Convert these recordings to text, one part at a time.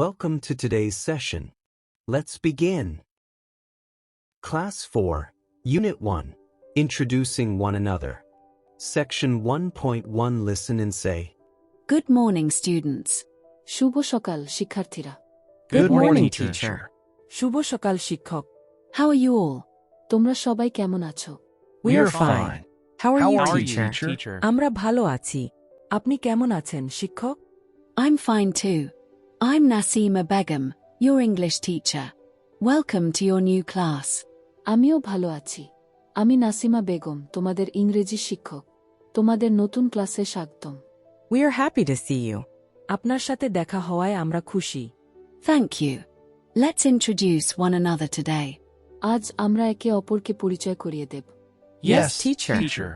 Welcome to today's session. Let's begin. Class 4, Unit 1, Introducing One Another. Section 1.1 Listen and say. Good morning, students. শুভ সকাল শিক্ষার্থীরা। Good morning, teacher. শুভ সকাল শিক্ষক। How are you all? তোমরা সবাই কেমন আছো? We are fine. How are you, teacher? আমরা ভালো আছি। আপনি কেমন আছেন শিক্ষক? I'm fine too. I'm Nasima Begum, your English teacher. Welcome to your new class. আমিও ভালো আছি। আমি নাসিমা বেগম, তোমাদের ইংরেজি শিক্ষক। তোমাদের নতুন ক্লাসে স্বাগতম। We are happy to see you. আপনার সাথে দেখা হওয়ায় আমরা খুশি। Thank you. Let's introduce one another today. আজ আমরা একে অপরকে পরিচয় করিয়ে দেব। Yes, teacher.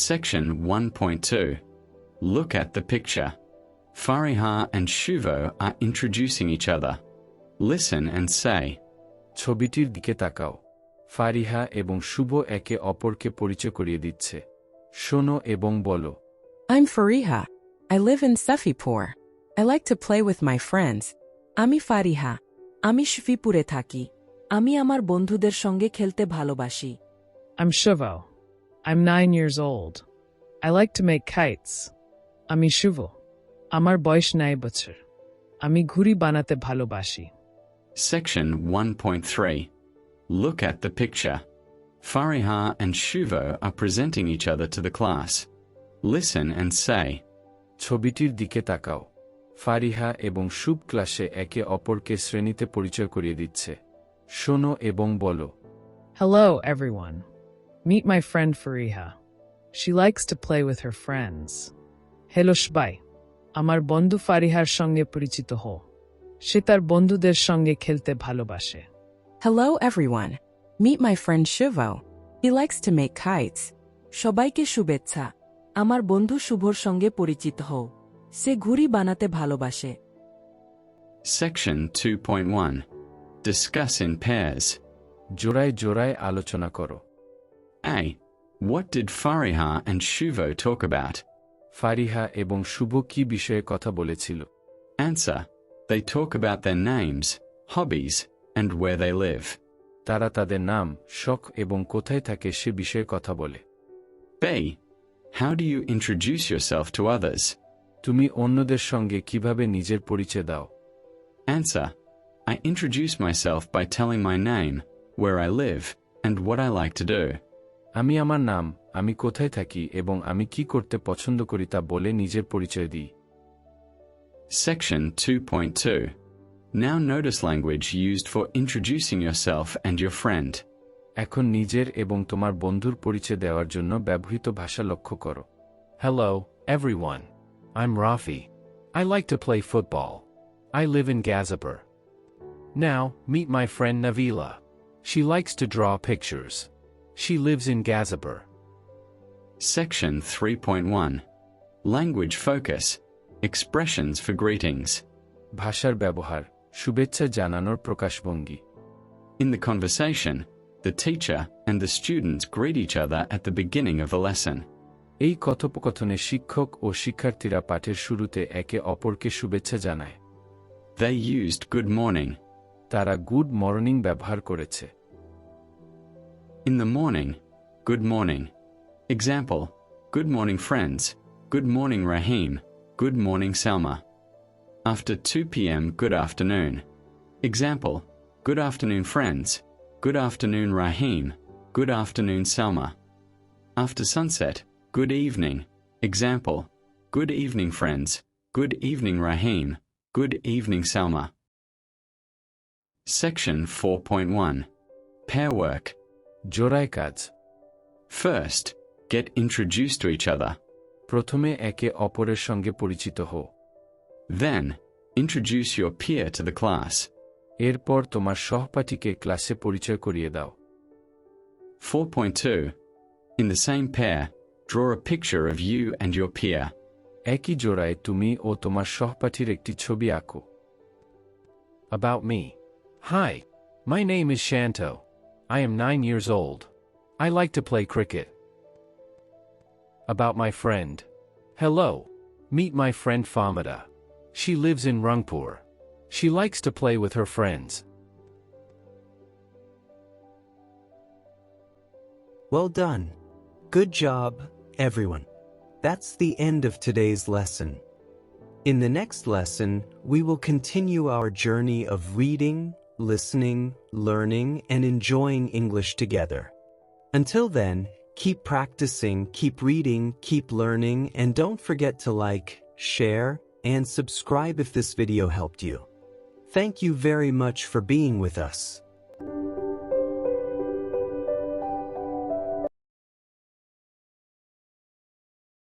Section 1.2. Look at the picture. Fariha and Shuvo are introducing each other. Listen and say. ছবিটির দিকে তাকাও। ফারিহা এবং শুভ একে অপরকে পরিচয় করিয়ে দিচ্ছে। শোনো এবং বলো। I'm Fariha. I live in Safipur. I like to play with my friends. আমি ফারিহা। আমি শফিপুরে থাকি। আমি আমার বন্ধুদের সঙ্গে খেলতে ভালোবাসি। I'm Shuvo. I'm 9 years old. I like to make kites. আমি শুভ। আমার বয়স 9 বছর। আমি ঘুড়ি বানাতে ভালোবাসি। Section 1.3. Look at the picture. Fariha and Shuvo are presenting each other to the class. Listen and say. ছবিটির দিকে তাকাও। ফারিহা এবং শুভ ক্লাসে একে অপরকে শ্রেণীতে পরিচয় করিয়ে দিচ্ছে। শোনো এবং বলো। Hello, everyone. Meet my friend Fariha. She likes to play with her friends. Hello, সবাই। আমার বন্ধু ফারিহার সঙ্গে পরিচিত হও। সে তার বন্ধুদের সঙ্গে খেলতে ভালোবাসে। Hello, everyone. Meet my friend Shuvo. He likes to make kites. সবাইকে শুভেচ্ছা। আমার বন্ধু শুভর সঙ্গে পরিচিত হও। সে ঘুড়ি বানাতে ভালোবাসে। Section 2.1. Discuss in pairs. জোড়ায় জোড়ায় আলোচনা করো। A. What did Fariha and Shuvo talk about? Fariha এবং শুভ কি বিষয়ে কথা বলেছিল? Answer. They talk about their names, hobbies, and where they live. তারা তাদের নাম, শখ এবং কোথায় থাকে সে বিষয়ে কথা বলে। B. How do you introduce yourself to others? তুমি অন্যদের সঙ্গে কিভাবে নিজের পরিচয় দাও? Answer. I introduce myself by telling my name, where I live, and what I like to do. আমি আমার নাম, আমি কোথায় থাকি এবং আমি কি করতে পছন্দ করি তা বলে নিজের পরিচয় দিই। Section 2.2. Now notice language used for introducing yourself and your friend. এখন নিজের এবং তোমার বন্ধুর পরিচয় দেওয়ার জন্য ব্যবহৃত ভাষা লক্ষ্য করো। Hello, everyone. I'm Rafi. I like to play football. I live in Gazipur. Now, meet my friend Navila. She likes to draw pictures. She lives in Gazipur. Section 3.1. Language focus. Expressions for greetings. ভাষার ব্যবহার, শুভেচ্ছা জানানোর প্রকাশভঙ্গি। In the conversation, the teacher and the students greet each other at the beginning of the lesson. এই কথোপকথনে শিক্ষক ও শিক্ষার্থীরা পাঠের শুরুতে একে অপরকে শুভেচ্ছা জানায়। They used good morning. তারা গুড মর্নিং ব্যবহার করেছে। In the morning, good morning. Example, good morning friends, good morning Rahim, good morning Salma. After 2 p.m., good afternoon. Example, good afternoon friends, good afternoon Rahim, good afternoon Salma. After sunset, good evening. Example, good evening friends, good evening Rahim, good evening Salma. Section 4.1. Pair work. জোড়ায় কাজ। First, get introduced to each other. প্রথমে একে অপরের সঙ্গে পরিচিত হও। Then, introduce your peer to the class. এরপর তোমার সহপাঠীকে ক্লাসে পরিচয় করিয়ে দাও। 4.2. In the same pair, draw a picture of you and your peer. একই জোড়ায় তুমি ও তোমার সহপাঠীর একটি ছবি আঁকো। About me. Hi. My name is Shanto. I am 9 years old. I like to play cricket. About my friend. Hello. Meet my friend Famida. She lives in Rangpur. She likes to play with her friends. Well done. Good job, everyone. That's the end of today's lesson. In the next lesson, we will continue our journey of reading, listening, learning, and enjoying English together. Until then, keep practicing, keep reading, keep learning, and don't forget to like, share, and subscribe if this video helped you. Thank you very much for being with us.